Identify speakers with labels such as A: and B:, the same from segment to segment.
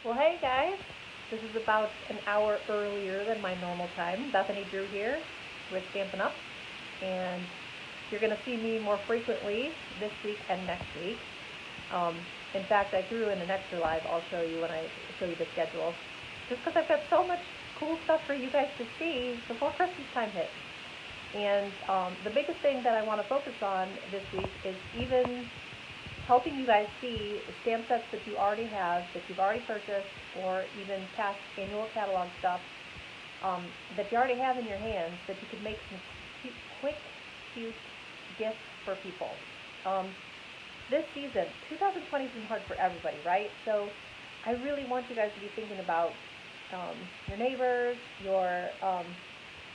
A: Well, hey guys, this is about an hour earlier than my normal time. Bethany Drew here with Stampin' Up, and you're going to see me more frequently this week and next week. Um, in fact, I threw in an extra live I'll show you when I show you the schedule, just because I've got so much cool stuff for you guys to see before Christmas time hits. And the biggest thing that I want to focus on this week is even helping you guys see stamp sets that you already have, that you've already purchased, or even past annual catalog stuff that you already have in your hands that you could make some quick, cute gifts for people. This season, 2020 has been hard for everybody, right? So I really want you guys to be thinking about your neighbors, your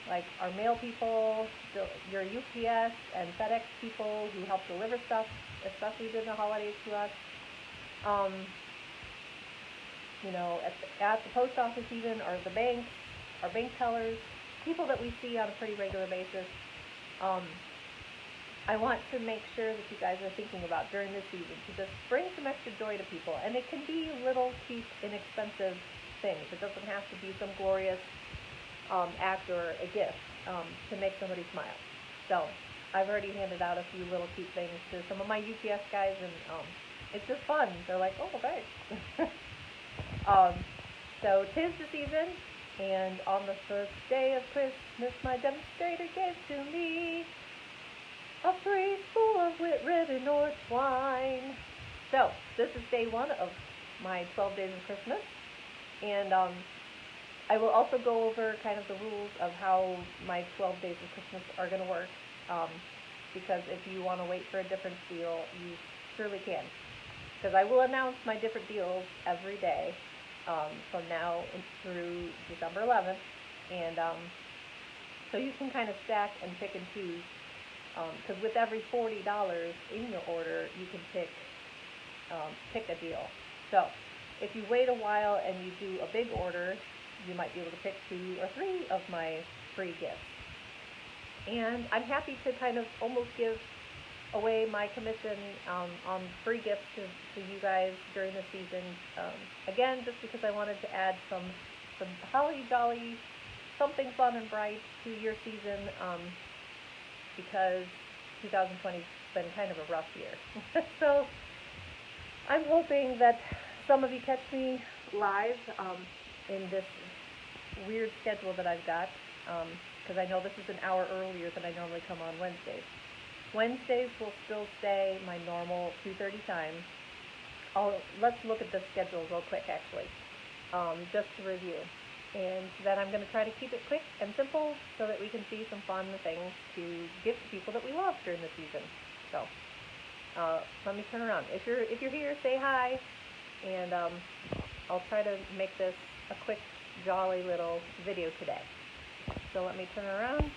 A: like our mail people, your UPS and FedEx people who help deliver stuff, especially during the holidays to us. Um, at the post office even, or the banks, our bank tellers, people that we see on a pretty regular basis. I want to make sure that you guys are thinking about during this season to just bring some extra joy to people. And it can be little, cheap, inexpensive things. It doesn't have to be some glorious act or a gift to make somebody smile. So I've already handed out a few little cute things to some of my UPS guys, and it's just fun. They're like, oh, thanks. So 'tis the season, and on the first day of Christmas, my demonstrator gave to me a free spool of wit ribbon or twine. So this is day one of my 12 days of Christmas, and I will also go over kind of the rules of how my 12 days of Christmas are going to work, because if you want to wait for a different deal, you surely can. Because I will announce my different deals every day from now through December 11th, and so you can kind of stack and pick and choose, because with every $40 in your order, you can pick a deal. So if you wait a while and you do a big order, you might be able to pick 2 or 3 of my free gifts. And I'm happy to kind of almost give away my commission on free gifts to you guys during the season. Again, just because I wanted to add some holly jolly, something fun and bright to your season, because 2020 has been kind of a rough year. So I'm hoping that some of you catch me live in this weird schedule that I've got, because I know this is an hour earlier than I normally come on Wednesdays. Wednesdays will still stay my normal 2:30 time. Let's look at the schedule real quick, actually, just to review. And then I'm going to try to keep it quick and simple so that we can see some fun things to give to people that we love during the season. So let me turn around. If you're here, say hi, and I'll try to make this a quick, jolly little video today. So let me turn around,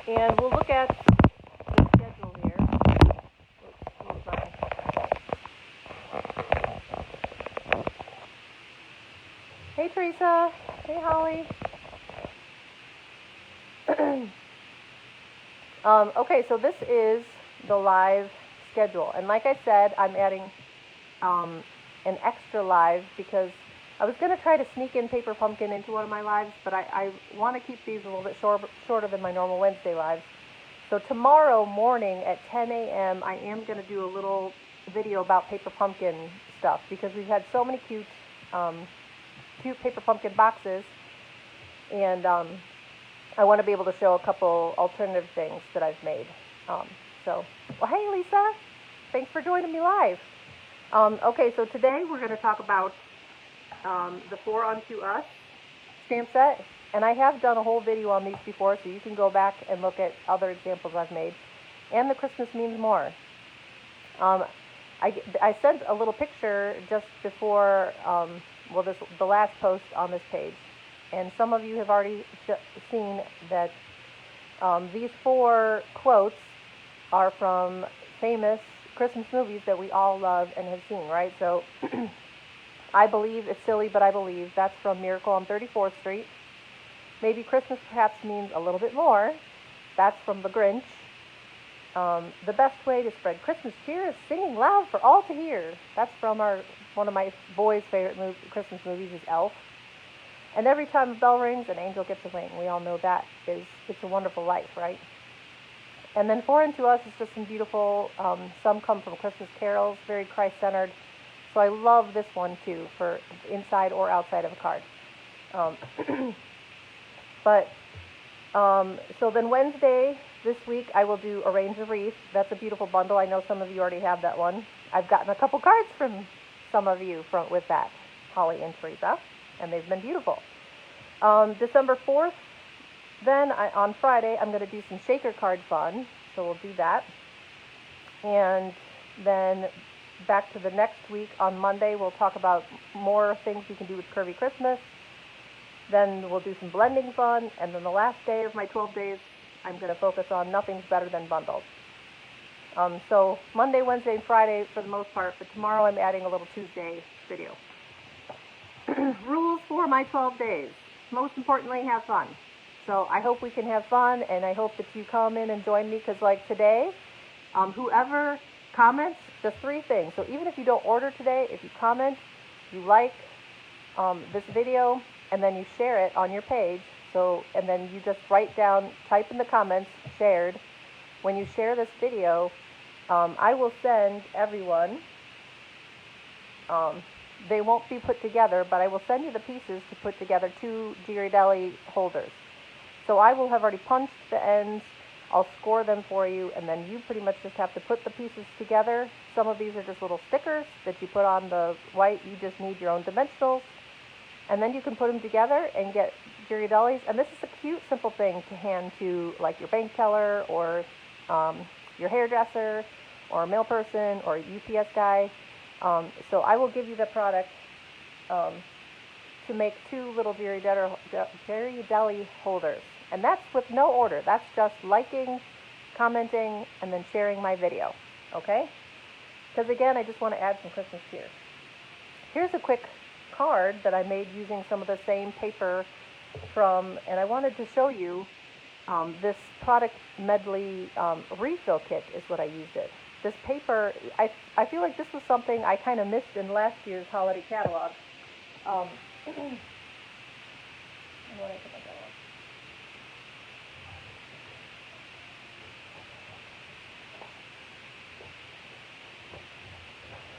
A: and we'll look at the schedule here. Hey Teresa, hey Holly. Okay, so this is the live schedule, and like I said, I'm adding an extra live because I was going to try to sneak in Paper Pumpkin into one of my lives, but I want to keep these a little bit shorter than my normal Wednesday lives. So tomorrow morning at 10 a.m. I am going to do a little video about Paper Pumpkin stuff, because we've had so many cute Paper Pumpkin boxes, and I want to be able to show a couple alternative things that I've made. Well, hey Lisa, thanks for joining me live. Okay, so today we're going to talk about the 4 Unto Us stamp set, and I have done a whole video on these before, so you can go back and look at other examples I've made, and the Christmas Means More. I sent a little picture just before the last post on this page, and some of you have already seen that these 4 quotes are from famous Christmas movies that we all love and have seen, right? So I believe it's silly, but I believe. That's from Miracle on 34th Street. Maybe Christmas perhaps means a little bit more. That's from The Grinch. The best way to spread Christmas cheer is singing loud for all to hear. That's from one of my boys' favorite Christmas movies is Elf. And every time a bell rings, an angel gets a wing. We all know that is It's a Wonderful Life, right? And then Foreign to Us is just some beautiful, some come from Christmas carols, very Christ-centered. So I love this one too for inside or outside of a card. So then Wednesday this week I will do Arrange a Wreath. That's a beautiful bundle. I know some of you already have that one. I've gotten a couple cards from some of you with that, Holly and Teresa, and they've been beautiful. December 4th, then on Friday, I'm going to do some shaker card fun, so we'll do that. And then back to the next week on Monday, we'll talk about more things you can do with Curvy Christmas. Then we'll do some blending fun, and then the last day of my 12 days, I'm going to focus on Nothing's Better Than Bundles. So Monday, Wednesday, and Friday for the most part, but tomorrow I'm adding a little Tuesday video. Rules for my 12 days. Most importantly, have fun. So I hope we can have fun, and I hope that you come in and join me, because like today, whoever comments, just 3 things. So even if you don't order today, if you comment, you like this video, and then you share it on your page, and then you just write down, type in the comments, shared. When you share this video, I will send everyone, they won't be put together, but I will send you the pieces to put together 2 Ghirardelli holders. So I will have already punched the ends, I'll score them for you, and then you pretty much just have to put the pieces together. Some of these are just little stickers that you put on the white, you just need your own dimensionals. And then you can put them together and get Ghirardellis. And this is a cute, simple thing to hand to like your bank teller or your hairdresser or a mail person or a UPS guy. So I will give you the product to make 2 little Ghirardelli holders. And that's with no order. That's just liking, commenting, and then sharing my video. Okay? Because again, I just want to add some Christmas cheer. Here's a quick card that I made using some of the same paper and I wanted to show you this product medley refill kit is what I used it. This paper, I feel like this was something I kind of missed in last year's holiday catalog.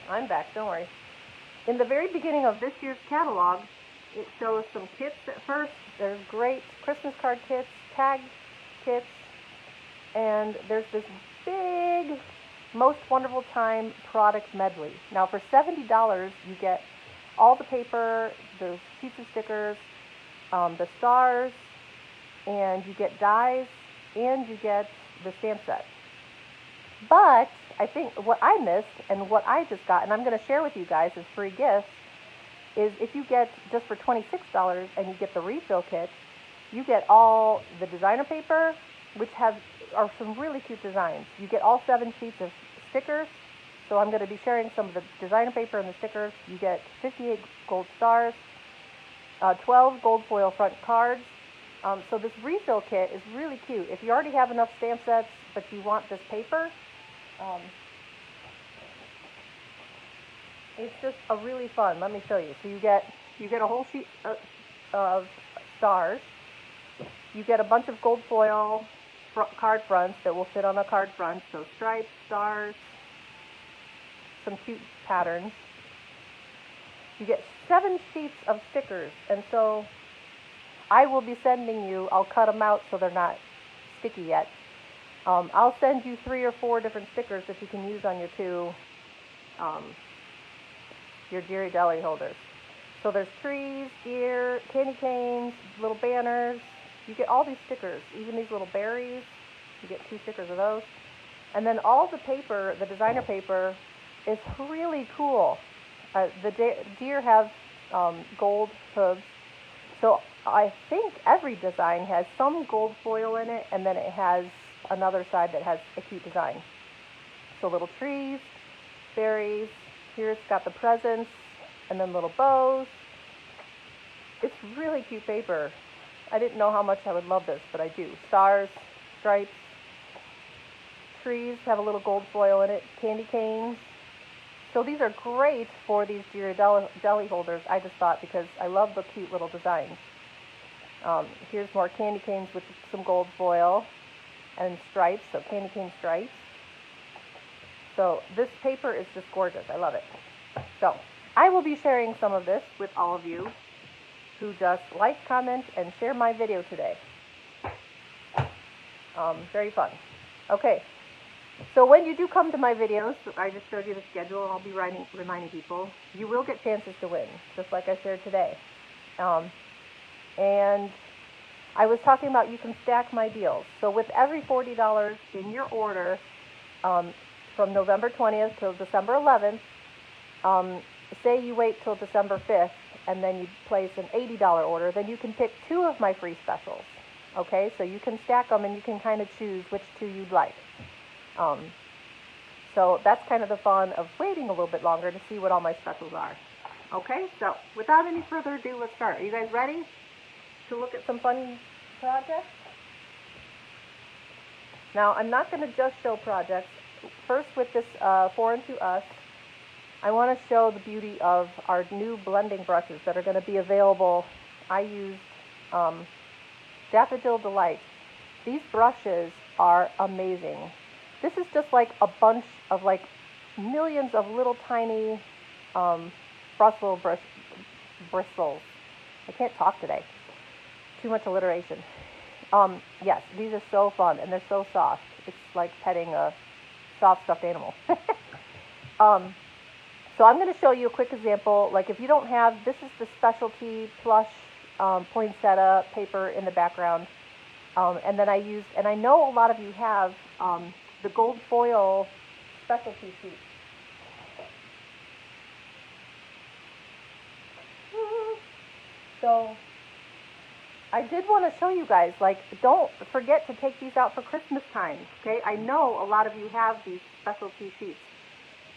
A: I'm back, don't worry. In the very beginning of this year's catalog, it shows some kits at first. There's great Christmas card kits, tag kits, and there's this big Most Wonderful Time product medley. Now for $70, you get all the paper, the sheets of stickers, the stars, and you get dies, and you get the stamp set. But I think what I missed and what I just got, and I'm going to share with you guys as free gifts, is if you get just for $26 and you get the refill kit, you get all the designer paper, which are some really cute designs. You get all 7 sheets of stickers. So I'm going to be sharing some of the designer paper and the stickers. You get 58 gold stars, 12 gold foil front cards. So this refill kit is really cute. If you already have enough stamp sets, but you want this paper, it's just a really fun. Let me show you. So you get a whole sheet of stars. You get a bunch of gold foil card fronts that will fit on a card front. So stripes, stars, some cute patterns. You get 7 sheets of stickers, and so I will be sending you, I'll cut them out so they're not sticky yet. I'll send you 3 or 4 different stickers that you can use on your Ghirardelli holders. So there's trees, deer, candy canes, little banners. You get all these stickers, even these little berries. You get 2 stickers of those. And then all the paper, the designer paper, is really cool. The deer have gold hooves. So I think every design has some gold foil in it, and then it has another side that has a cute design. So little trees, berries, here's got the presents, and then little bows. It's really cute paper. I didn't know how much I would love this, but I do. Stars, stripes, trees have a little gold foil in it, candy canes. So these are great for these deli holders, I just thought, because I love the cute little designs. Here's more candy canes with some gold foil and stripes, so candy cane stripes. So this paper is just gorgeous. I love it. So I will be sharing some of this with all of you who just like, comment, and share my video today. Very fun. Okay, so when you do come to my videos, I just showed you the schedule, and I'll be reminding people, you will get chances to win, just like I shared today. And I was talking about you can stack my deals. So with every $40 in your order, from November 20th till December 11th, say you wait till December 5th, and then you place an $80 order, then you can pick 2 of my free specials. Okay, so you can stack them and you can kind of choose which 2 you'd like. So that's kind of the fun of waiting a little bit longer to see what all my specials are. Okay, so without any further ado, let's start. Are you guys ready to look at some fun projects? Now, I'm not going to just show projects. First, with this Foreign to Us, I want to show the beauty of our new blending brushes that are going to be available. I used Daffodil Delight. These brushes are amazing. This is just like a bunch of like millions of little tiny bristles. I can't talk today. Too much alliteration. Yes, these are so fun and they're so soft. It's like petting a soft stuffed animal. So I'm going to show you a quick example. Like if you don't have, this is the specialty plush poinsettia paper in the background. And then I used, and I know a lot of you have the gold foil specialty sheet. So I did want to show you guys, like, don't forget to take these out for Christmas time, okay? I know a lot of you have these specialty sheets.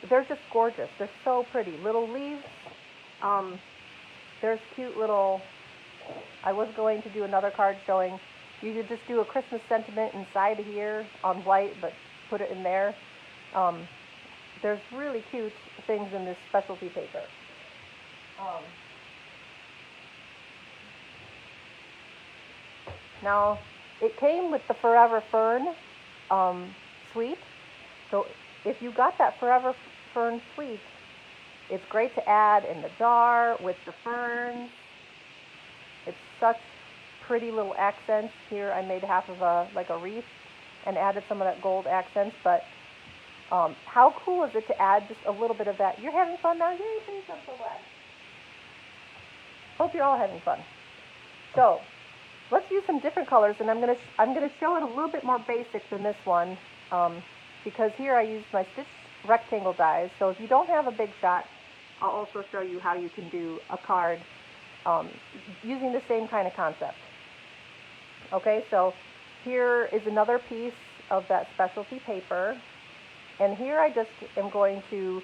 A: They're just gorgeous. They're so pretty. Little leaves. There's cute little, I was going to do another card showing, you could just do a Christmas sentiment inside here on white, but put it in there. There's really cute things in this specialty paper. Now, it came with the Forever Fern suite. So if you got that Forever Fern suite, it's great to add in the jar with the ferns. It's such pretty little accents. Here I made half of a wreath and added some of that gold accents. But how cool is it to add just a little bit of that? You're having fun now? Yay, please, I'm so glad. Hope you're all having fun. So let's use some different colors, and I'm gonna show it a little bit more basic than this one, because here I used my stitch rectangle dies. So if you don't have a big shot, I'll also show you how you can do a card using the same kind of concept. Okay, so here is another piece of that specialty paper, and here I just am going to,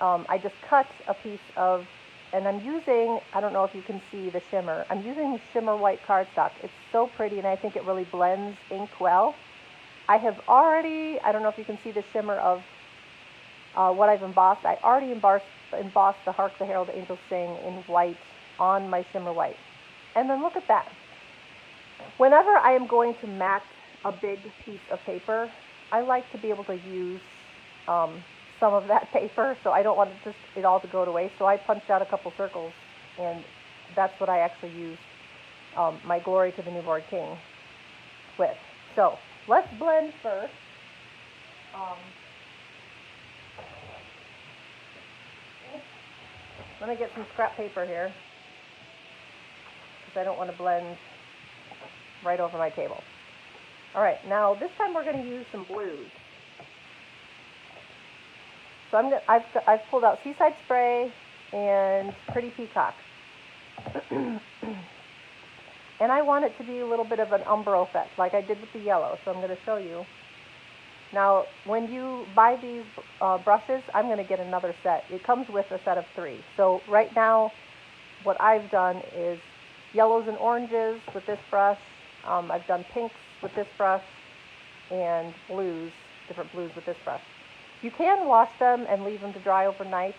A: I just cut a piece of, and I'm using, I don't know if you can see the shimmer, I'm using shimmer white cardstock. It's so pretty, and I think it really blends ink well. I have already, I don't know if you can see the shimmer of what I've embossed. I already embossed the Hark the Herald Angels Sing in white on my shimmer white. And then look at that. Whenever I am going to mat a big piece of paper, I like to be able to use some of that paper, so I don't want it all to go to waste. So I punched out a couple circles, and that's what I actually used my Glory to the Newborn King with. So let's blend first. Let me get some scrap paper here, because I don't want to blend right over my table. All right, now this time we're going to use some blues. So I've pulled out Seaside Spray and Pretty Peacock. And I want it to be a little bit of an umbrella effect, like I did with the yellow, so I'm going to show you. Now, when you buy these brushes, I'm going to get another set. It comes with a set of 3. So right now, what I've done is yellows and oranges with this brush. I've done pinks with this brush and blues different blues with this brush. You can wash them and leave them to dry overnight,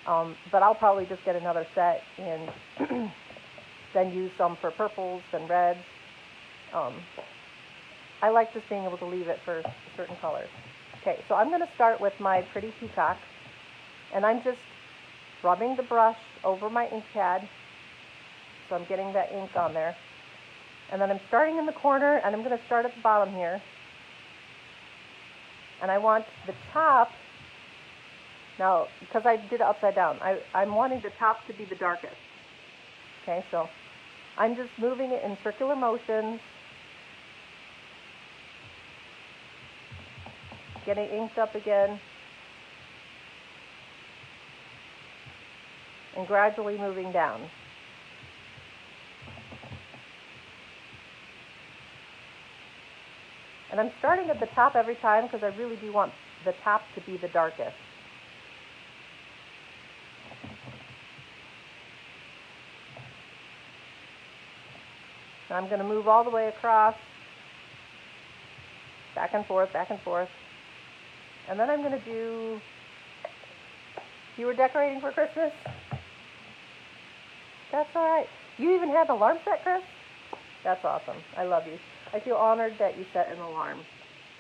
A: but I'll probably just get another set and then use some for purples and reds. I like just being able to leave it for certain colors. Okay, so I'm going to start with my pretty peacock, and I'm just rubbing the brush over my ink pad, so I'm getting that ink on there. And then I'm starting in the corner, and I'm going to start at the bottom here. And I want the top, now, because I did it upside down, I'm wanting the top to be the darkest. Okay, so I'm just moving it in circular motions, getting inked up again, and gradually moving down. And I'm starting at the top every time because I really do want the top to be the darkest. And I'm going to move all the way across, back and forth, back and forth. And then I'm going to do, you were decorating for Christmas? That's all right. You even had an alarm set, Chris? That's awesome. I love you. I feel honored that you set an alarm.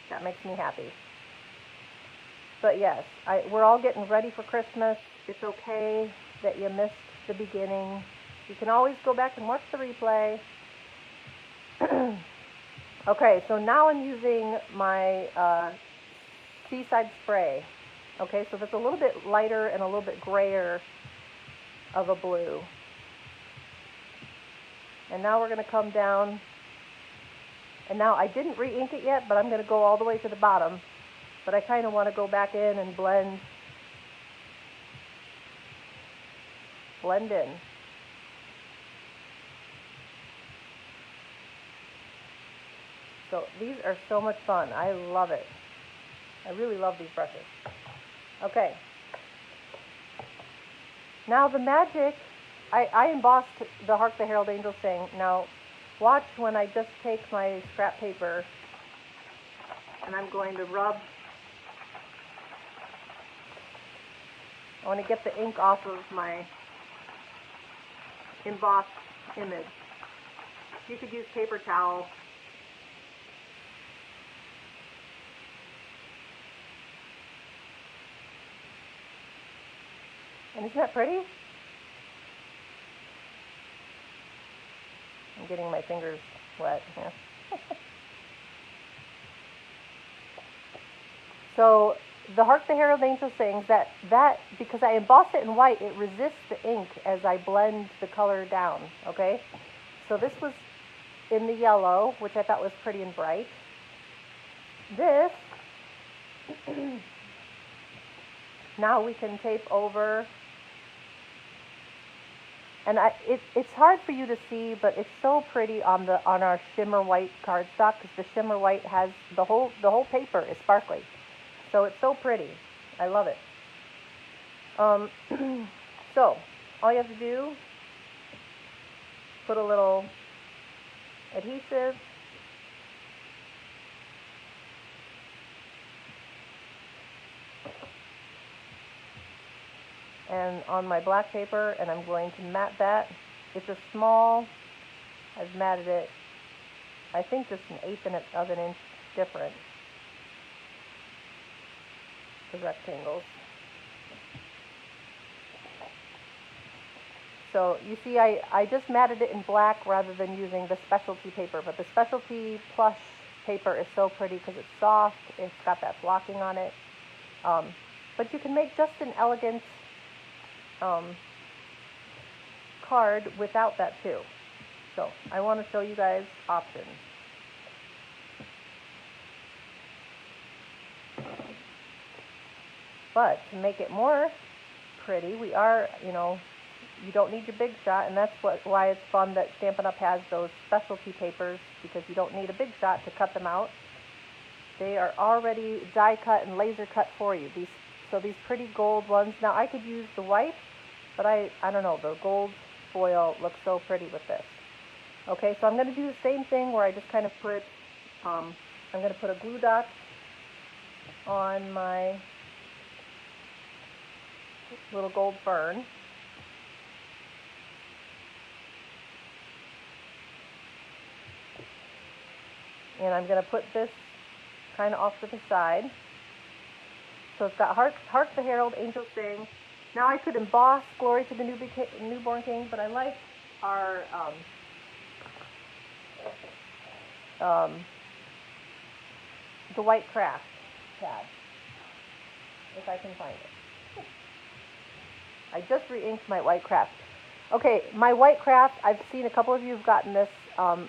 A: That makes me happy. But yes, we're all getting ready for Christmas. It's okay that you missed the beginning. You can always go back and watch the replay. Okay, so now I'm using my Seaside Spray. Okay, so that's a little bit lighter and a little bit grayer of a blue. And now we're going to come down. And now I didn't re-ink it yet, but I'm going to go all the way to the bottom. But I kind of want to go back in and blend in. So these are so much fun. I love it. I really love these brushes. Okay. Now the magic, I embossed the Hark the Herald Angels thing. Now watch when I just take my scrap paper and I'm going to rub. I want to get the ink off of my embossed image. You could use paper towel. And isn't that pretty? I'm getting my fingers wet here. So the Hark the Herald Angels things, that because I embossed it in white, it resists the ink as I blend the color down, okay? So this was in the yellow, which I thought was pretty and bright. This, now we can tape over. And it's hard for you to see, but it's so pretty on our shimmer white cardstock, because the shimmer white has the whole paper is sparkly, so it's so pretty. I love it. So all you have to do, put a little adhesive, and on my black paper, and I'm going to mat that. It's a small, I've matted it, I think just an eighth of an inch different, the rectangles. So you see I just matted it in black rather than using the specialty paper, but the specialty plush paper is so pretty because it's soft, it's got that flocking on it. But you can make just an elegant card without that too. So I want to show you guys options. But to make it more pretty, you don't need your big shot, and that's why it's fun that Stampin' Up! Has those specialty papers, because you don't need a big shot to cut them out. They are already die cut and laser cut for you. These pretty gold ones. Now I could use the white, but I don't know, the gold foil looks so pretty with this. Okay, so I'm going to do the same thing where I just kind of put, I'm going to put a glue dot on my little gold fern. And I'm going to put this kind of off to the side. So it's got Hark the Herald, Angels Sing. Now I could emboss Glory to the Newborn King, but I like our the white craft pad, if I can find it. I just re-inked my white craft. Okay, my white craft, I've seen a couple of you have gotten this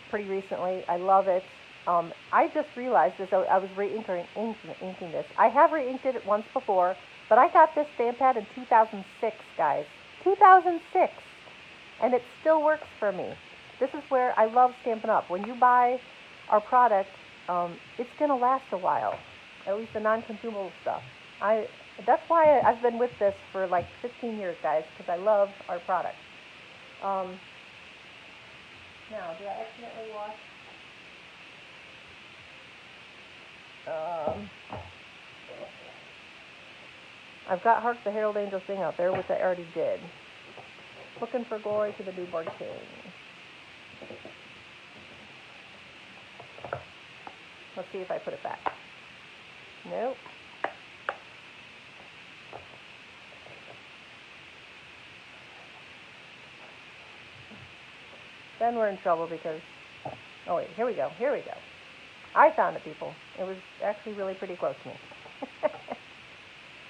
A: pretty recently. I love it. I just realized this. I was inking this. I have re-inked it once before, but I got this stamp pad in 2006, guys. 2006, and it still works for me. This is where I love Stampin' Up. When you buy our product, it's gonna last a while. At least the non-consumable stuff. That's why I've been with this for like 15 years, guys, because I love our product. Now, did I accidentally wash? I've got Hark the Herald Angels Sing out there, which I already did. Looking for Glory to the Newborn King. Let's see if I put it back. Nope. Then we're in trouble because, oh wait, here we go. I found it, people. It was actually really pretty close to me.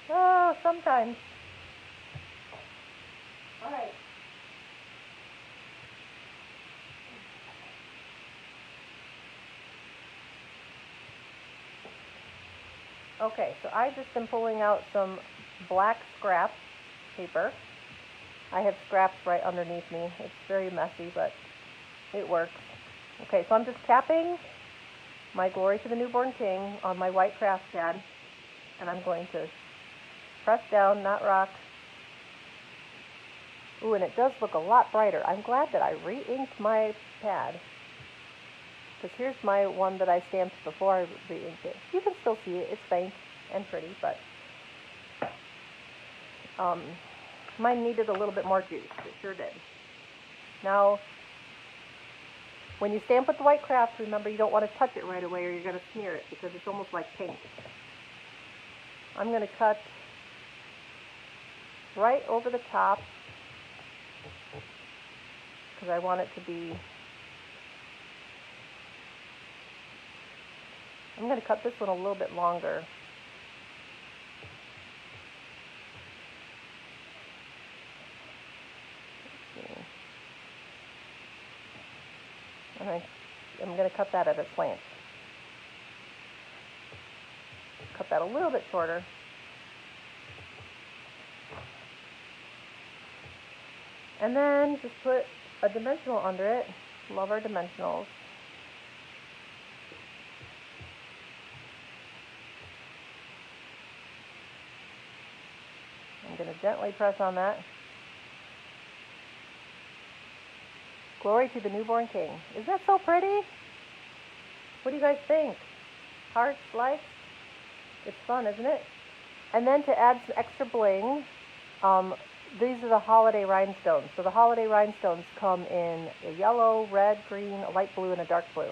A: Oh, sometimes. All right. Okay, so I just am pulling out some black scrap paper. I have scraps right underneath me. It's very messy, but it works. Okay, so I'm just tapping my Glory to the Newborn King on my white craft pad, and I'm going to press down, not rock. Ooh, and it does look a lot brighter. I'm glad that I re-inked my pad, because here's my one that I stamped before I re-inked it. You can still see it. It's faint and pretty, but mine needed a little bit more juice. It sure did. Now, when you stamp with the white craft, remember you don't want to touch it right away or you're going to smear it because it's almost like paint. I'm going to cut right over the top because I want it to be, I'm going to cut this one a little bit longer. And I'm going to cut that at a slant. Cut that a little bit shorter. And then just put a dimensional under it. Love our dimensionals. I'm going to gently press on that. Glory to the Newborn King. Isn't that so pretty? What do you guys think? Hearts, likes? It's fun, isn't it? And then to add some extra bling, these are the holiday rhinestones. So the holiday rhinestones come in a yellow, red, green, a light blue, and a dark blue.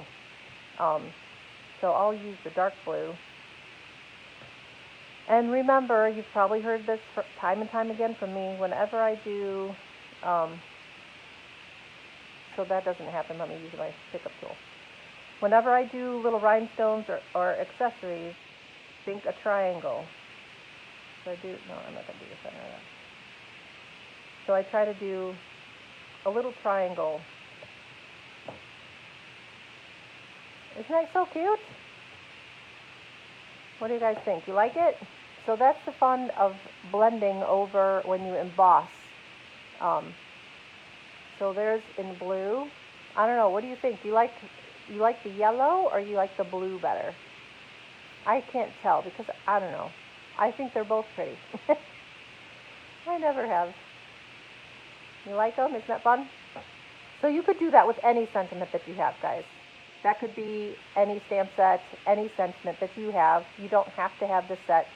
A: So I'll use the dark blue. And remember, you've probably heard this time and time again from me, whenever I do, so that doesn't happen, let me use my pickup tool. Whenever I do little rhinestones or accessories, think a triangle. So I do, no, I'm not going to do the center of that. So I try to do a little triangle. Isn't that so cute? What do you guys think? You like it? So that's the fun of blending over when you emboss. So there's in blue. I don't know, what do you think? You like the yellow or you like the blue better? I can't tell because I don't know. I think they're both pretty. I never have. You like them? Isn't that fun? So you could do that with any sentiment that you have, guys. That could be any stamp set, any sentiment that you have. You don't have to have this set,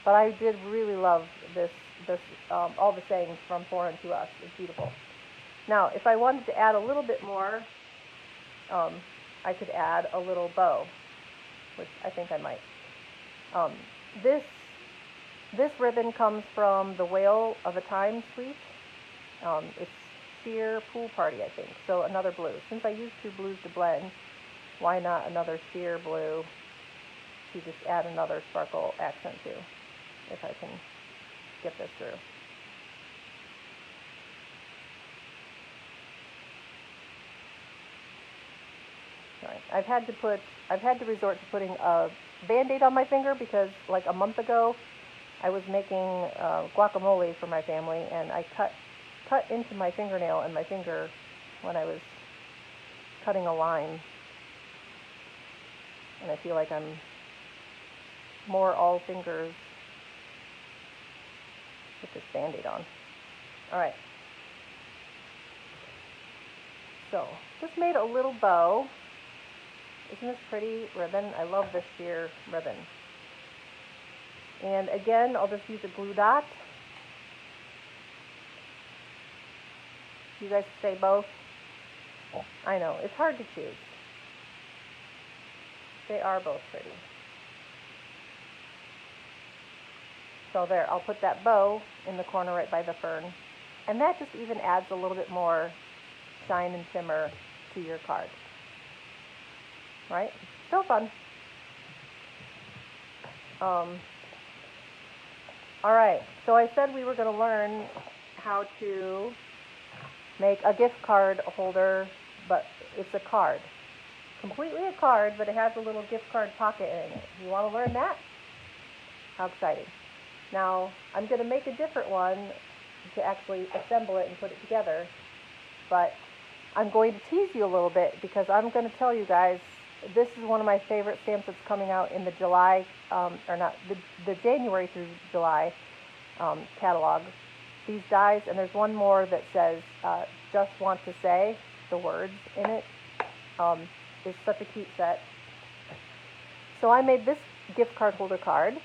A: but I did really love this all the sayings from foreign to us. It's beautiful. Now, if I wanted to add a little bit more, I could add a little bow, which I think I might. This ribbon comes from the Whale of a Time suite. It's Sheer Pool Party, I think. So another blue. Since I used 2 blues to blend, why not another sheer blue to just add another sparkle accent to, if I can get this through. Right. I've had to resort to putting a Band-Aid on my finger because like a month ago I was making guacamole for my family, and I cut into my fingernail and my finger when I was cutting a line, and I feel like I'm more all fingers with this Band-Aid on. Alright, so just made a little bow. Isn't this pretty ribbon? I love this sheer ribbon. And again, I'll just use a glue dot. You guys say both? I know, it's hard to choose. They are both pretty. So there, I'll put that bow in the corner right by the fern. And that just even adds a little bit more shine and shimmer to your card. Right? Still fun. Alright, so I said we were going to learn how to make a gift card holder, but it's a card. Completely a card, but it has a little gift card pocket in it. You want to learn that? How exciting. Now, I'm going to make a different one to actually assemble it and put it together, but I'm going to tease you a little bit because I'm going to tell you guys this is one of my favorite stamps that's coming out in the July, the January through July catalog. These dies, and there's one more that says, just want to say, the words in it. It's such a cute set. So I made this gift card holder card,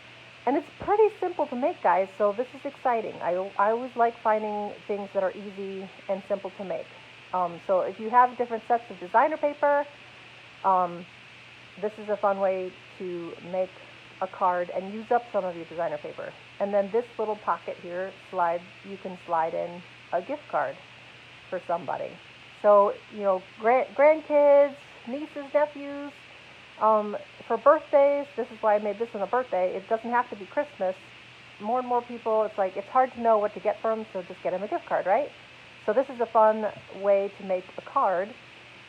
A: and it's pretty simple to make, guys, so this is exciting. I always like finding things that are easy and simple to make. So if you have different sets of designer paper, this is a fun way to make a card and use up some of your designer paper. And then this little pocket here you can slide in a gift card for somebody. So, you know, grandkids, nieces, nephews, for birthdays, this is why I made this one a birthday. It doesn't have to be Christmas. More and more people, it's like, it's hard to know what to get for them, so just get them a gift card, right? So this is a fun way to make a card,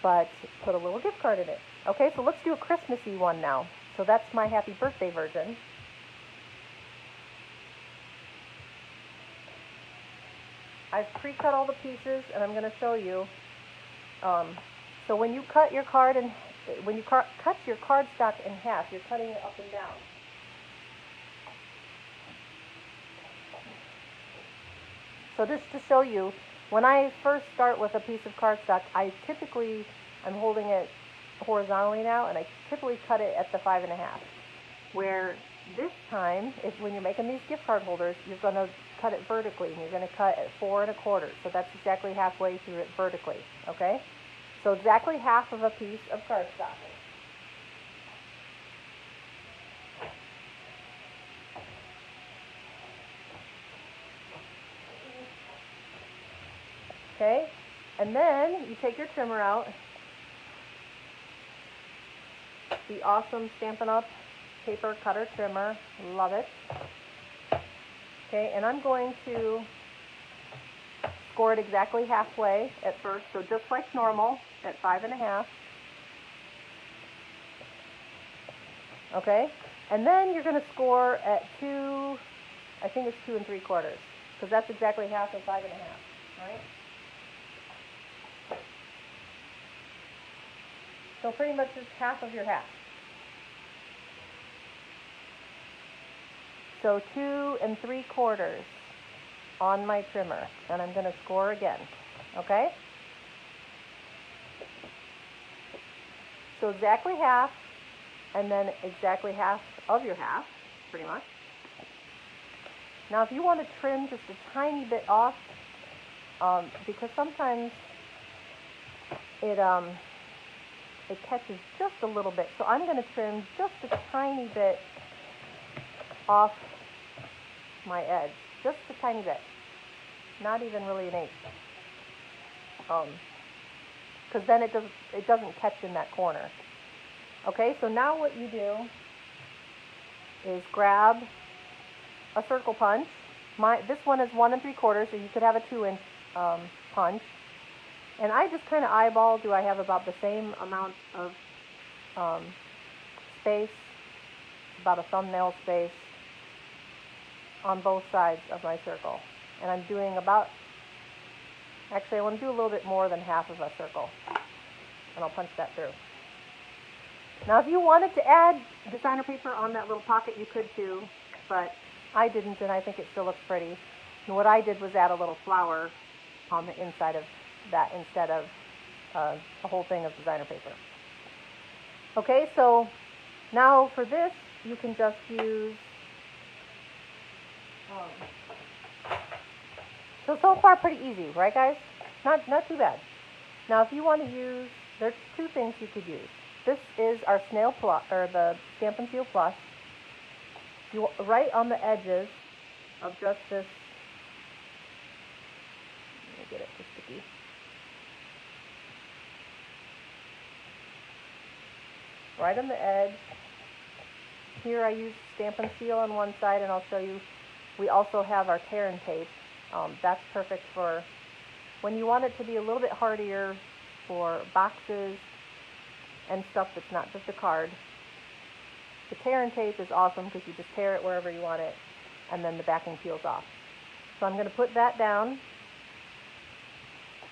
A: but put a little gift card in it. Okay, so let's do a Christmassy one now. So that's my happy birthday version. I've pre-cut all the pieces, and I'm going to show you. So when you cut your card and when you cut your cardstock in half, you're cutting it up and down. So just to show you, when I first start with a piece of cardstock, I'm holding it horizontally now, and I typically cut it at the 5.5. Where this time, when you're making these gift card holders, you're going to cut it vertically, and you're going to cut at 4.25. So that's exactly halfway through it vertically, okay? So exactly half of a piece of cardstock. Okay, and then you take your trimmer out, the awesome Stampin' Up! Paper cutter trimmer, love it. Okay, and I'm going to score it exactly halfway at first, so just like normal at 5.5. Okay, and then you're going to score at 2, I think it's 2 3/4, because that's exactly half of 5.5, right? So pretty much just half of your half. So 2 3/4 on my trimmer, and I'm going to score again, okay? So exactly half, and then exactly half of your half, pretty much. Now if you want to trim just a tiny bit off, because sometimes it catches just a little bit. So I'm going to trim just a tiny bit off my edge, just a tiny bit, not even really an eighth, because then it doesn't catch in that corner. Okay, so now what you do is grab a circle punch. This one is 1 3/4, so you could have a 2-inch punch. And I just kind of eyeball, do I have about the same amount of space, about a thumbnail space on both sides of my circle. And I'm doing about, actually I want to do a little bit more than half of a circle. And I'll punch that through. Now if you wanted to add designer paper on that little pocket, you could too, but I didn't, and I think it still looks pretty. And what I did was add a little flower on the inside of that instead of a whole thing of designer paper. Okay, so now for this, you can just use, so far pretty easy, right guys? Not too bad. Now if you want to use, there's 2 things you could use. This is our Snail Plus, or the Stampin Seal Plus. You right on the edges of just this, let me get it just sticky. Right on the edge. Here I use Stampin Seal on one side, and I'll show you. We also have our tear and tape. That's perfect for when you want it to be a little bit hardier for boxes and stuff that's not just a card. The tear and tape is awesome because you just tear it wherever you want it, and then the backing peels off. So I'm going to put that down,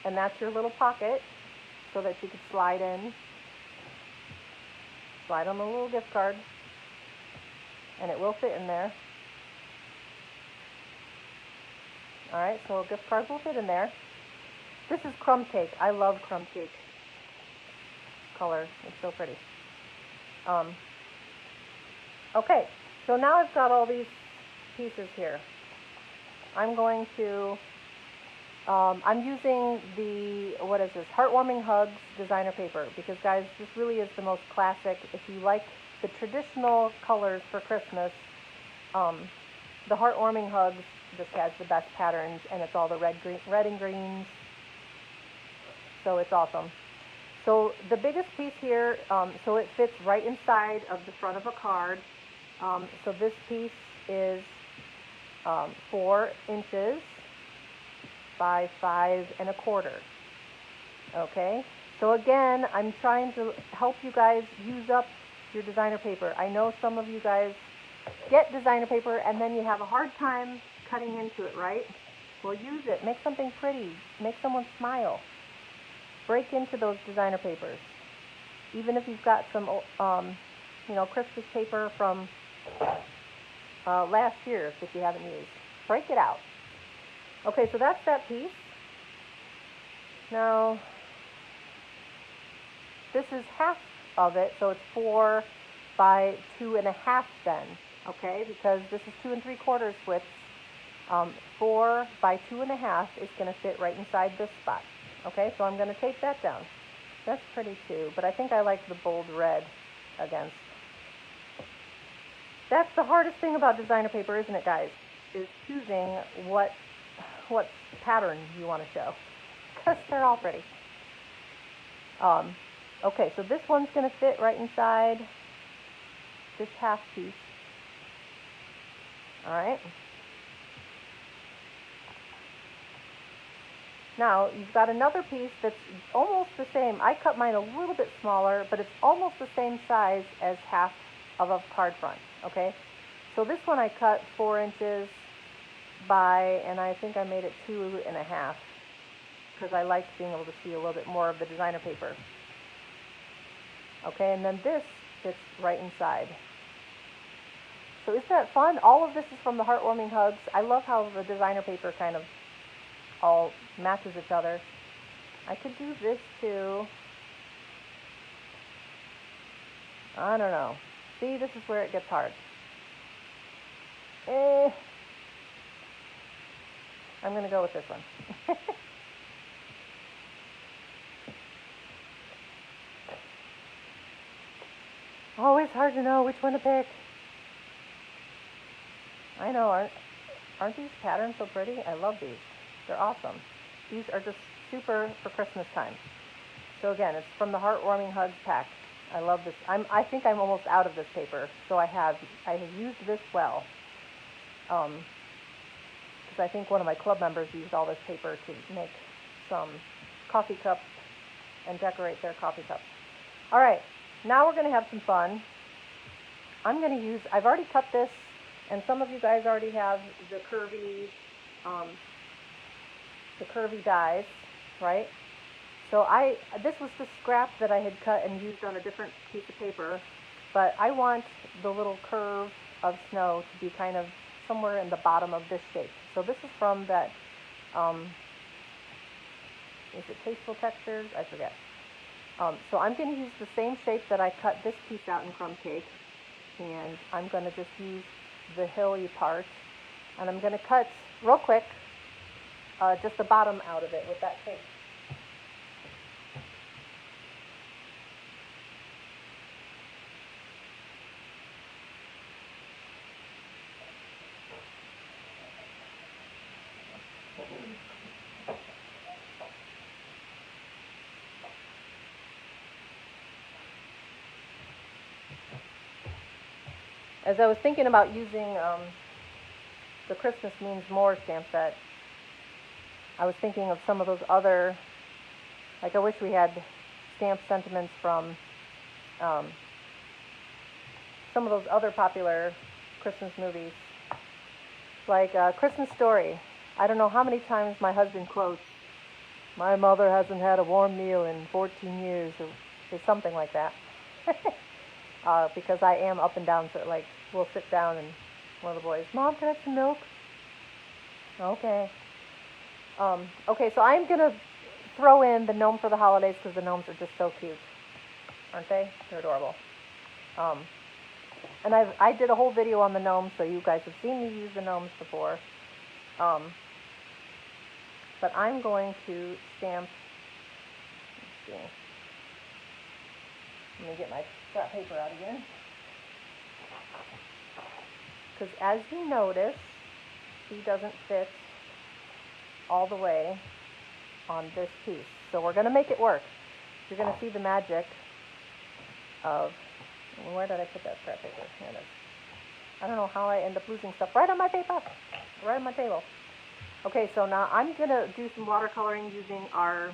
A: and that's your little pocket so that you could slide in. Slide on the little gift card, and it will fit in there. Alright, so a gift card will fit in there. This is crumb cake. I love crumb cake color. It's so pretty. Okay, so now I've got all these pieces here. I'm going to, I'm using the, what is this, Heartwarming Hugs designer paper, because guys, this really is the most classic. If you like the traditional colors for Christmas, the Heartwarming Hugs just has the best patterns, and it's all the red and greens, so it's awesome. So the biggest piece here, so it fits right inside of the front of a card. So this piece is 4 inches by 5 1/4. Okay, so again, I'm trying to help you guys use up your designer paper. I know some of you guys get designer paper and then you have a hard time cutting into it, right? Well, use it. Make something pretty. Make someone smile. Break into those designer papers. Even if you've got some, Christmas paper from last year that you haven't used. Break it out. Okay, so that's that piece. Now, this is half of it, so it's 4 by 2 1/2 then, okay? Because this is 2 3/4 width. 4 by 2 1/2 is going to fit right inside this spot. Okay, so I'm going to tape that down. That's pretty too, but I think I like the bold red against. That's the hardest thing about designer paper, isn't it, guys? Is choosing what pattern you want to show, because they're all pretty. Okay, so this one's going to fit right inside this half piece. All right. Now, you've got another piece that's almost the same. I cut mine a little bit smaller, but it's almost the same size as half of a card front, okay? So this one I cut 4 inches by, and I think I made it 2 1/2, because I like being able to see a little bit more of the designer paper. Okay, and then this fits right inside. So isn't that fun? All of this is from the Heartwarming Hugs. I love how the designer paper kind of all matches each other. I could do this too. I don't know. See, this is where it gets hard. I'm going to go with this one. Always hard to know which one to pick. I know, aren't these patterns so pretty? I love these. They're awesome. These are just super for Christmas time. So again, it's from the Heartwarming Hugs pack. I love this. I think I'm almost out of this paper, so I have used this well. Because I think one of my club members used all this paper to make some coffee cups and decorate their coffee cups. All right, now we're going to have some fun. I've already cut this, and some of you guys already have the curvy dies, right? So this was the scrap that I had cut and used on a different piece of paper, but I want the little curve of snow to be kind of somewhere in the bottom of this shape. So this is from that, is it Tasteful Textures? I forget. So I'm going to use the same shape that I cut this piece out in crumb cake, and I'm going to just use the hilly part, and I'm going to cut real quick just the bottom out of it with that shape. As I was thinking about using the Christmas Means More stamp set, I was thinking of some of those other, like I wish we had stamp sentiments from some of those other popular Christmas movies, like Christmas Story. I don't know how many times my husband quotes, "My mother hasn't had a warm meal in 14 years," or something like that. Because I am up and down, so like we'll sit down and one of the boys, "Mom, can I have some milk?" Okay. Okay, so I'm gonna throw in the gnome for the holidays because the gnomes are just so cute, aren't they? They're adorable. And I did a whole video on the gnomes, so you guys have seen me use the gnomes before. But I'm going to stamp. Let's see. Let me get my scrap paper out again. Because as you notice, he doesn't fit all the way on this piece. So we're going to make it work. You're going to see the magic of, where did I put that scrap paper? Here it is. I don't know how I end up losing stuff right on my paper, right on my table. Okay, so now I'm going to do some watercoloring using our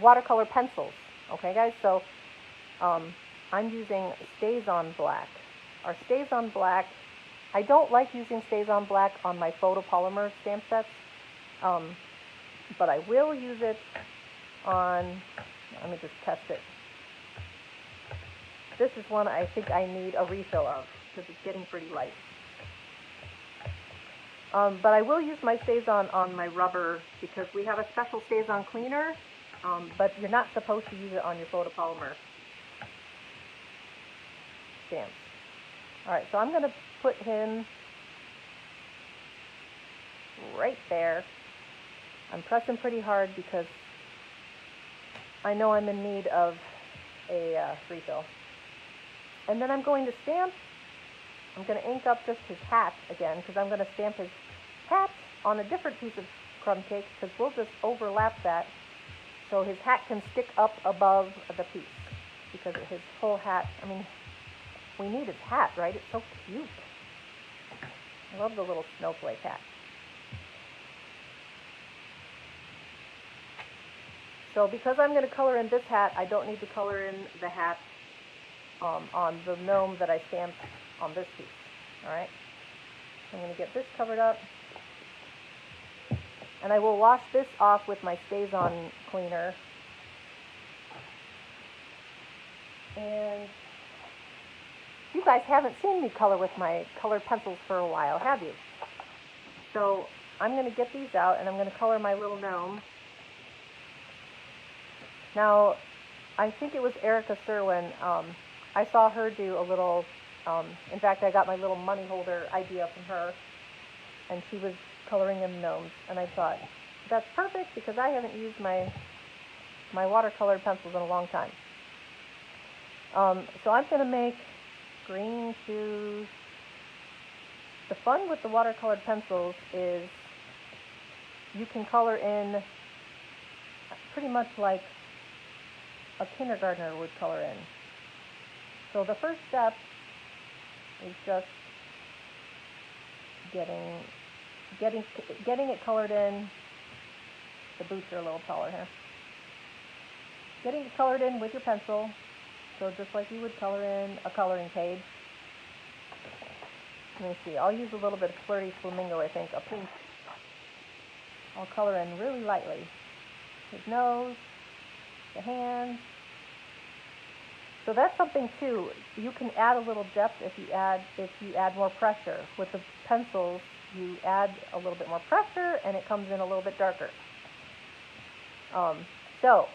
A: watercolor pencils. Okay, guys, so I'm using StazOn Black. Our StazOn Black, I don't like using StazOn Black on my photopolymer stamp sets, but I will use it on, let me just test it. This is one I think I need a refill of because it's getting pretty light. But I will use my StazOn on my rubber because we have a special StazOn cleaner, but you're not supposed to use it on your photopolymer stamps. Alright, so I'm going to put him right there. I'm pressing pretty hard because I know I'm in need of a refill. And then I'm going to stamp, I'm going to ink up just his hat again because I'm going to stamp his hat on a different piece of crumb cake because we'll just overlap that so his hat can stick up above the piece because his whole hat, I mean, we need his hat, right? It's so cute. I love the little snowflake hat. So because I'm going to color in this hat, I don't need to color in the hat on the gnome that I stamped on this piece. All right. I'm going to get this covered up. And I will wash this off with my StazOn cleaner. And you guys haven't seen me color with my colored pencils for a while, have you? So I'm going to get these out and I'm going to color my little gnome. Now, I think it was Erica Serwin. I saw her do a little, in fact, I got my little money holder idea from her, and she was coloring in gnomes, and I thought, that's perfect because I haven't used my watercolored pencils in a long time. So I'm going to make green shoes. The fun with the watercolored pencils is you can color in pretty much like a kindergartner would color in. So the first step is just getting it colored in. The boots are a little taller here. Getting it colored in with your pencil. So just like you would color in a coloring page. Let me see, I'll use a little bit of Flirty Flamingo, I think, a pink. I'll color in really lightly. His nose, the hands. So that's something too. You can add a little depth if you add more pressure. With the pencils, you add a little bit more pressure and it comes in a little bit darker. So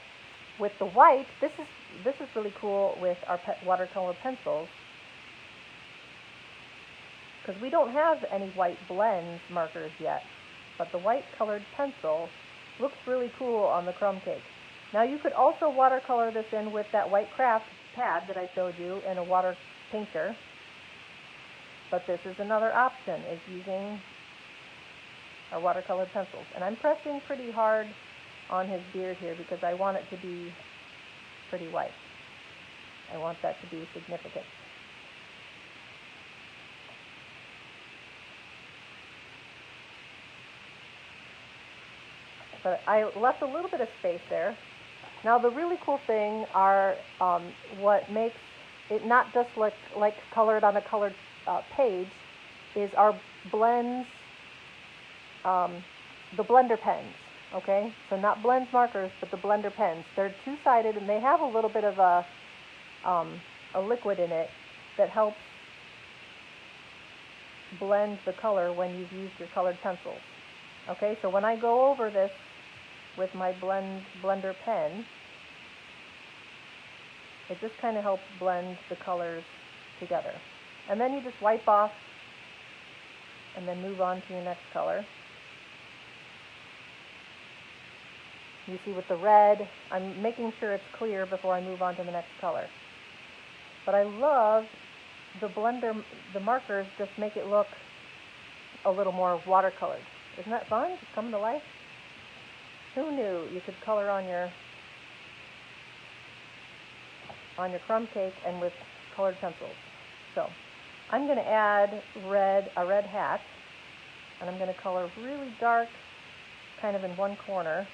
A: with the white, this is really cool with our watercolor pencils, because we don't have any white blends markers yet, but the white colored pencil looks really cool on the crumb cake. Now you could also watercolor this in with that white craft pad that I showed you in a water painter, but this is another option, is using our watercolored pencils. And I'm pressing pretty hard on his beard here because I want it to be pretty white. I want that to be significant. But I left a little bit of space there. Now the really cool thing are what makes it not just like colored on a colored page is our blends, the blender pens. Okay, so not blends markers, but the blender pens. They're two-sided and they have a little bit of a liquid in it that helps blend the color when you've used your colored pencils. Okay, so when I go over this with my blender pen, it just kind of helps blend the colors together. And then you just wipe off and then move on to your next color. You see with the red, I'm making sure it's clear before I move on to the next color. But I love the markers just make it look a little more watercolored. Isn't that fun? Just coming to life? Who knew you could color on your crumb cake and with colored pencils? So I'm going to add a red hat, and I'm going to color really dark kind of in one corner.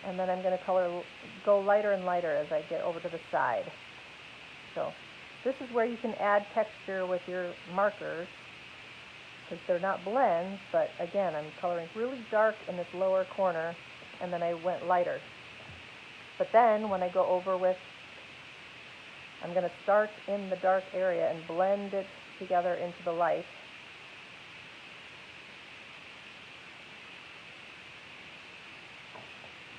A: And then I'm going to go lighter and lighter as I get over to the side. So this is where you can add texture with your markers, because they're not blends, but again, I'm coloring really dark in this lower corner, and then I went lighter. But then when I go over with, I'm going to start in the dark area and blend it together into the light.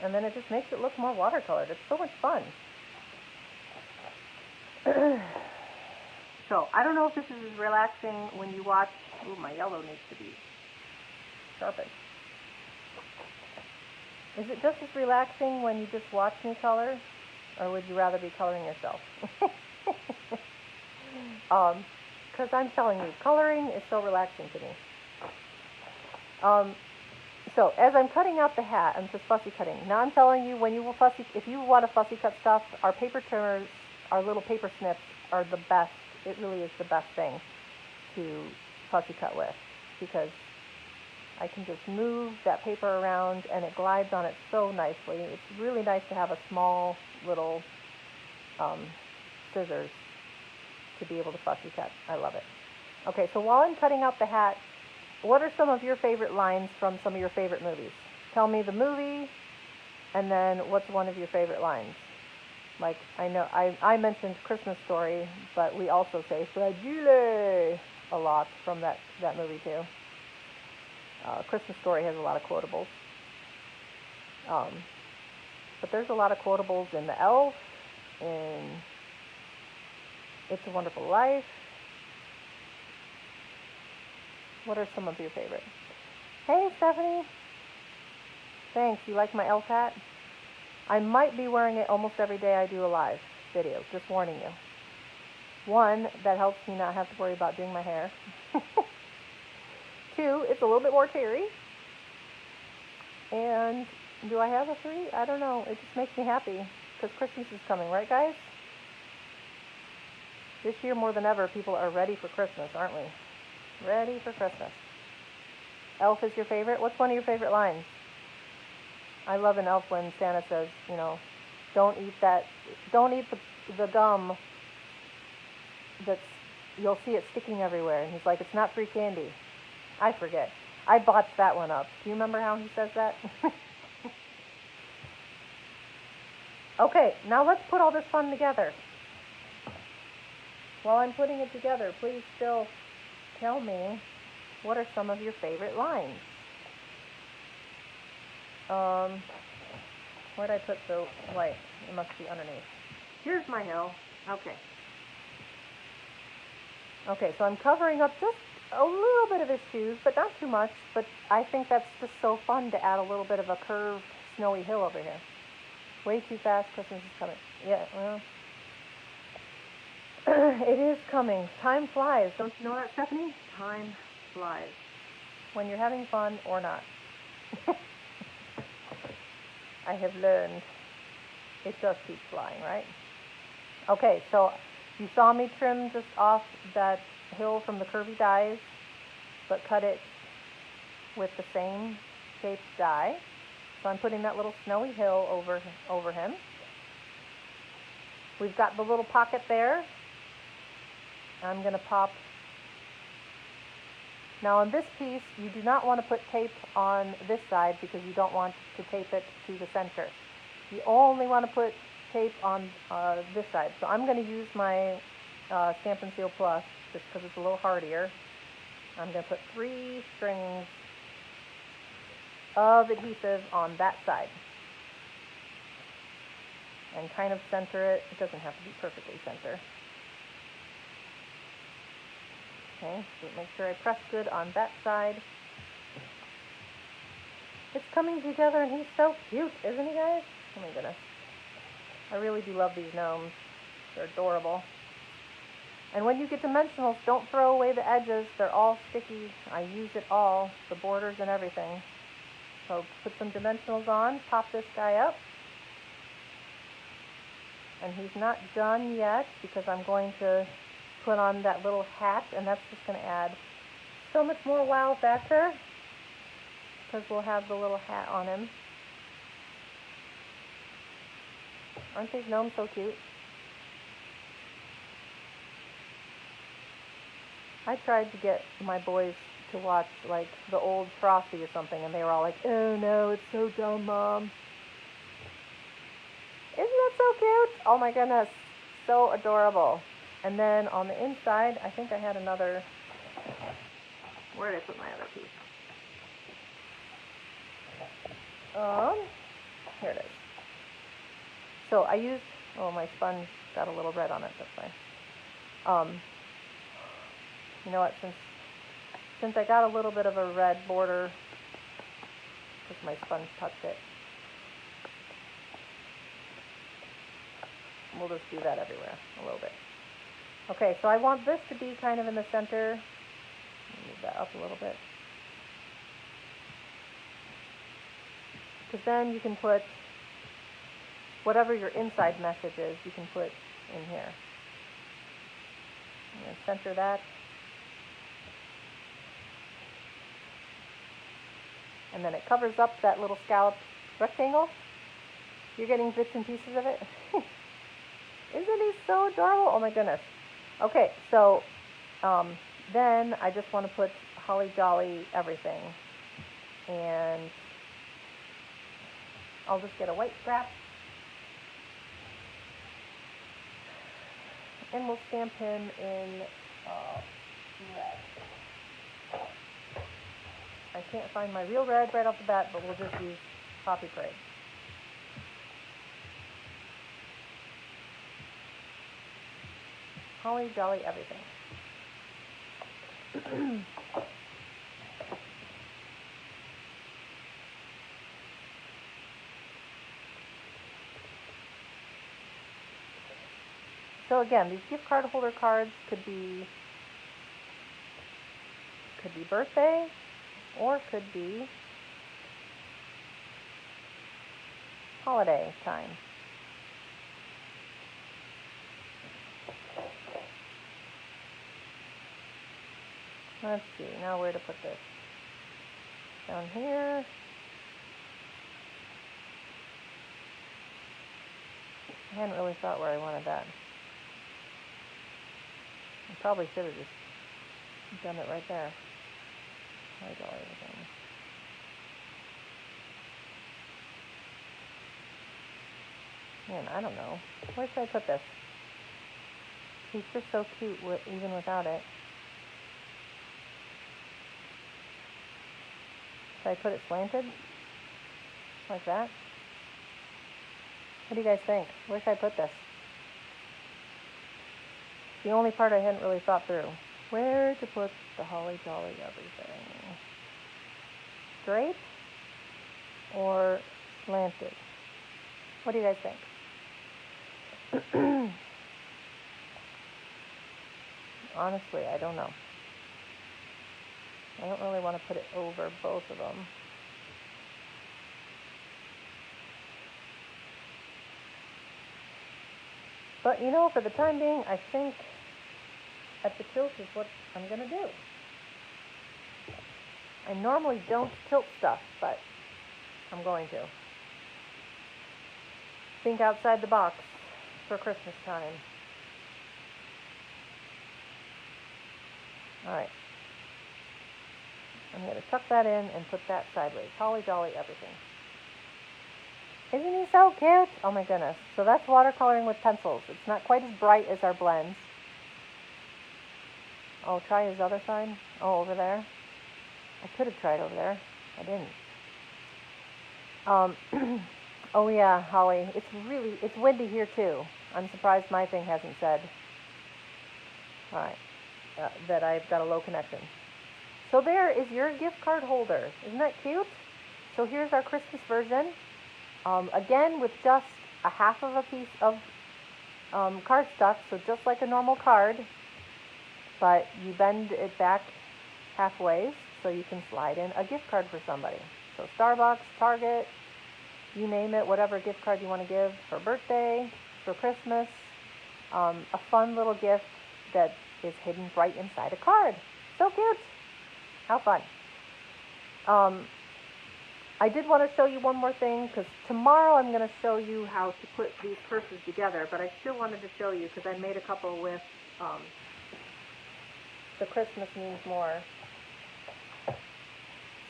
A: And then it just makes it look more watercolored. It's so much fun. So, I don't know if this is as relaxing when you watch... Ooh, my yellow needs to be sharpened. Is it just as relaxing when you just watch me color? Or would you rather be coloring yourself? Because I'm telling you, coloring is so relaxing to me. So as I'm cutting out the hat, I'm just fussy cutting. Now I'm telling you, if you want to fussy cut stuff, our paper trimmers, our little paper snips are the best. It really is the best thing to fussy cut with, because I can just move that paper around and it glides on it so nicely. It's really nice to have a small little scissors to be able to fussy cut. I love it. Okay, so while I'm cutting out the hat, what are some of your favorite lines from some of your favorite movies? Tell me the movie, and then what's one of your favorite lines? Like, I know I mentioned Christmas Story, but we also say fragile a lot from that movie too. Christmas Story has a lot of quotables. But there's a lot of quotables in The Elf, in It's a Wonderful Life. What are some of your favorites? Hey, Stephanie. Thanks. You like my elf hat? I might be wearing it almost every day I do a live video. Just warning you. One, that helps me not have to worry about doing my hair. Two, it's a little bit more cheery. And do I have a three? I don't know. It just makes me happy because Christmas is coming, right, guys? This year more than ever, people are ready for Christmas, aren't we? Ready for Christmas. Elf is your favorite? What's one of your favorite lines? I love an elf when Santa says, you know, don't eat the gum that's, you'll see it sticking everywhere. And he's like, it's not free candy. I forget. I botched that one up. Do you remember how he says that? Okay, now let's put all this fun together. While I'm putting it together, please still tell me what are some of your favorite lines. Where'd I put the light? It must be underneath. Here's my hill. Okay, so I'm covering up just a little bit of his shoes, but not too much. But I think that's just so fun to add a little bit of a curved, snowy hill over here. Way too fast, Christmas is coming. Yeah, well, it is coming. Time flies. Don't you know that, Stephanie? Time flies. When you're having fun or not. I have learned it just keeps flying, right? Okay, so you saw me trim just off that hill from the curvy dies, but cut it with the same shaped die. So I'm putting that little snowy hill over him. We've got the little pocket there. I'm going to pop. Now on this piece, you do not want to put tape on this side because you don't want to tape it to the center. You only want to put tape on this side. So I'm going to use my Stampin Seal Plus just because it's a little hardier. I'm going to put 3 strings of adhesive on that side and kind of center it. It doesn't have to be perfectly center. Okay, so make sure I press good on that side. It's coming together and he's so cute, isn't he, guys? Oh my goodness. I really do love these gnomes. They're adorable. And when you get dimensionals, don't throw away the edges. They're all sticky. I use it all, the borders and everything. So put some dimensionals on, pop this guy up. And he's not done yet because I'm going to put on that little hat, and that's just going to add so much more wow factor because we'll have the little hat on him. Aren't these gnomes so cute? I tried to get my boys to watch like the old Frosty or something, and they were all like, oh no, it's so dumb, Mom. Isn't that so cute? Oh my goodness, so adorable. And then on the inside, I think I had another, where did I put my other piece? Here it is. So I used, oh, my sponge got a little red on it, that's fine. You know what, since I got a little bit of a red border, because my sponge touched it, we'll just do that everywhere, a little bit. Okay, so I want this to be kind of in the center. Move that up a little bit. Because then you can put whatever your inside message is, you can put in here. I'm going to center that. And then it covers up that little scalloped rectangle. You're getting bits and pieces of it. Isn't he so adorable? Oh my goodness. Okay, so then I just want to put holly jolly everything. And I'll just get a white scrap. And we'll stamp him in red. I can't find my real red right off the bat, but we'll just use Poppy Parade. Holly jolly everything. So again, these gift card holder cards could be birthday, or could be holiday time. Let's see, now where to put this? Down here. I hadn't really thought where I wanted that. I probably should have just done it right there. Like all everything. Man, I don't know. Where should I put this? He's just so cute even without it. Should I put it slanted? Like that? What do you guys think? Where should I put this? The only part I hadn't really thought through. Where to put the holly jolly everything? Straight or slanted? What do you guys think? Honestly, I don't know. I don't really want to put it over both of them. But you know, for the time being, I think at the tilt is what I'm going to do. I normally don't tilt stuff, but I'm going to. Think outside the box for Christmas time. Alright. I'm going to tuck that in and put that sideways. Holly jolly everything. Isn't he so cute? Oh my goodness. So that's watercoloring with pencils. It's not quite as bright as our blends. Oh, try his other side. Oh, over there. I could have tried over there. I didn't. Oh yeah, Holly. It's windy here too. I'm surprised my thing hasn't said. Alright. That I've got a low connection. So there is your gift card holder. Isn't that cute? So here's our Christmas version. Again, with just a half of a piece of cardstock, so just like a normal card, but you bend it back halfway so you can slide in a gift card for somebody. So Starbucks, Target, you name it, whatever gift card you want to give for birthday, for Christmas, a fun little gift that is hidden right inside a card. So cute. How fun. I did want to show you one more thing, because tomorrow I'm going to show you how to put these purses together, but I still wanted to show you because I made a couple with the Christmas Means More.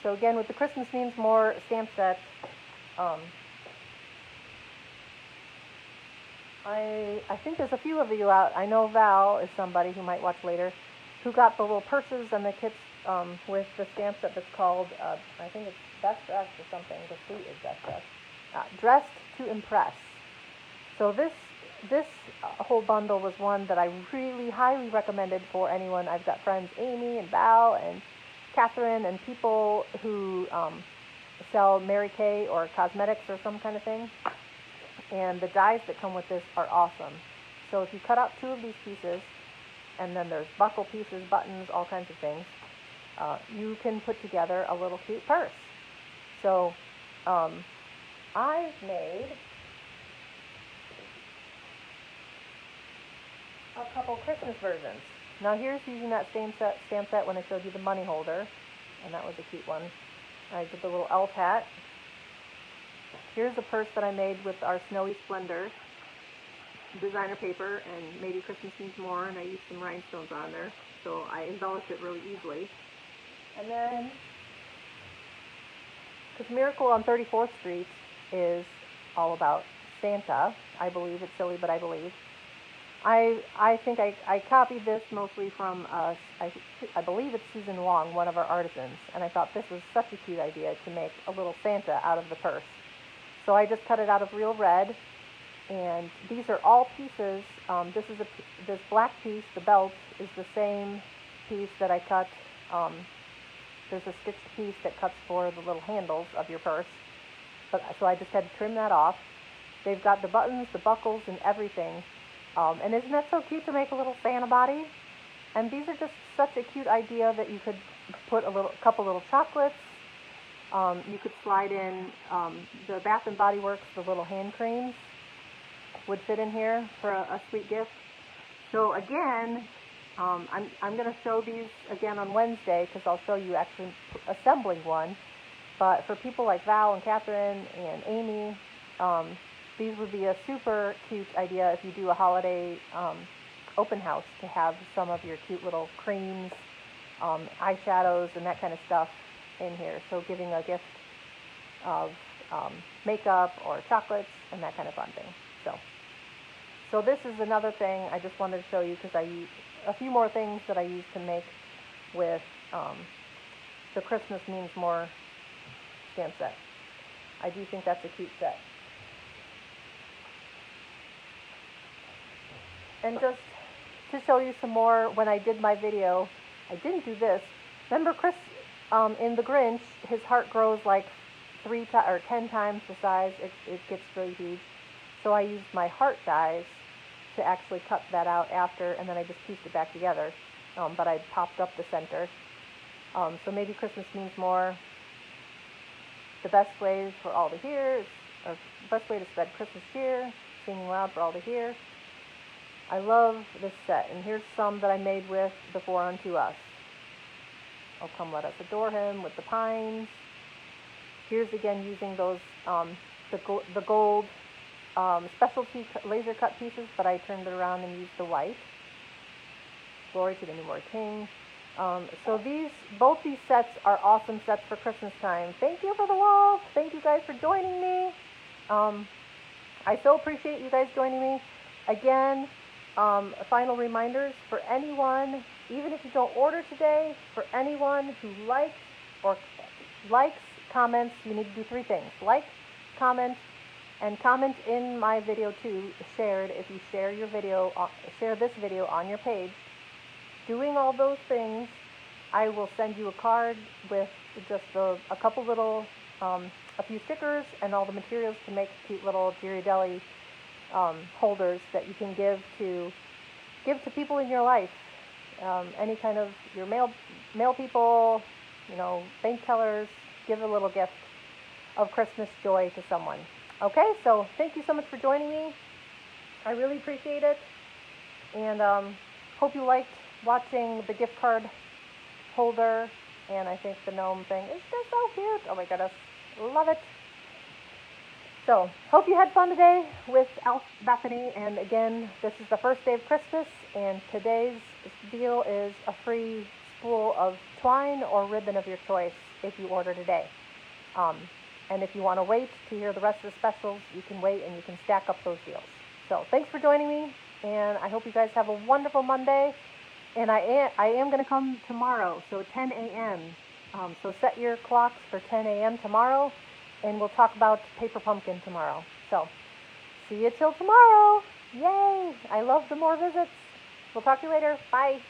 A: So again, with the Christmas Means More stamp set, I think there's a few of you out. I know Val is somebody who might watch later, who got the little purses and the kits with the stamp set that's called, I think it's Best Dressed or something. The suit is Best Dressed. Dressed to Impress. So this whole bundle was one that I really highly recommended for anyone. I've got friends Amy and Val and Catherine and people who sell Mary Kay or cosmetics or some kind of thing. And the dies that come with this are awesome. So if you cut out 2 of these pieces, and then there's buckle pieces, buttons, all kinds of things, you can put together a little cute purse. So I've made a couple Christmas versions. Now here's using that same stamp set when I showed you the money holder, and that was a cute one. I did the little elf hat. Here's a purse that I made with our Snowy Splendor designer paper and maybe Christmas Means More, and I used some rhinestones on there, so I embellished it really easily. And then, because Miracle on 34th Street is all about Santa, I believe, it's silly, but I believe. I think I copied this mostly from, I believe it's Susan Wong, one of our artisans, and I thought this was such a cute idea to make a little Santa out of the purse. So I just cut it out of real red, And these are all pieces. This black piece, the belt, is the same piece that I cut. There's a stitched piece that cuts for the little handles of your purse. So I just had to trim that off. They've got the buttons, the buckles, and everything. And isn't that so cute to make a little Santa body? And these are just such a cute idea that you could put a couple little chocolates. You could slide in the Bath and Body Works, the little hand creams would fit in here for a sweet gift. So again, I'm going to show these again on Wednesday because I'll show you actually assembling one. But for people like Val and Catherine and Amy, these would be a super cute idea if you do a holiday open house to have some of your cute little creams, eyeshadows, and that kind of stuff in here. So giving a gift of makeup or chocolates and that kind of fun thing. So this is another thing I just wanted to show you because I use a few more things that I use to make with the Christmas Means More stamp set. I do think that's a cute set. And just to show you some more, when I did my video, I didn't do this. Remember Chris, in The Grinch, his heart grows like 10 times the size. It gets really huge. So I used my heart dies to actually cut that out after, and then I just pieced it back together. But I popped up the center. So maybe Christmas Means More. The best way for all to hear, or the best way to spread Christmas cheer, singing loud for all to hear. I love this set, and here's some that I made with the For Unto Us. Oh, come let us adore him with the pines. Here's again using those, the gold specialty laser cut pieces, but I turned it around and used the white. Glory to the Newborn King. So both these sets are awesome sets for Christmas time. Thank you for the walls. Thank you guys for joining me. I so appreciate you guys joining me. Again, final reminders for anyone, even if you don't order today, for anyone who likes, comments, you need to do three things. Like, comment, and comment in my video too, shared. If you share your video, share this video on your page. Doing all those things, I will send you a card with just a couple little, a few stickers and all the materials to make cute little Ghirardelli holders that you can give to people in your life. Any kind of your mail people, bank tellers, give a little gift of Christmas joy to someone. Okay, so thank you so much for joining me. I really appreciate it, and hope you liked watching the gift card holder, and I think the gnome thing is just so cute. Oh my goodness, love it. So, hope you had fun today with Elf Bethany, and again, this is the first day of Christmas, and today's deal is a free spool of twine or ribbon of your choice if you order today. And if you want to wait to hear the rest of the specials, you can wait and you can stack up those deals. So, thanks for joining me, and I hope you guys have a wonderful Monday. And I am going to come tomorrow, so 10 a.m. So set your clocks for 10 a.m. tomorrow, and we'll talk about Paper Pumpkin tomorrow. So, see you till tomorrow. Yay! I love the more visits. We'll talk to you later. Bye.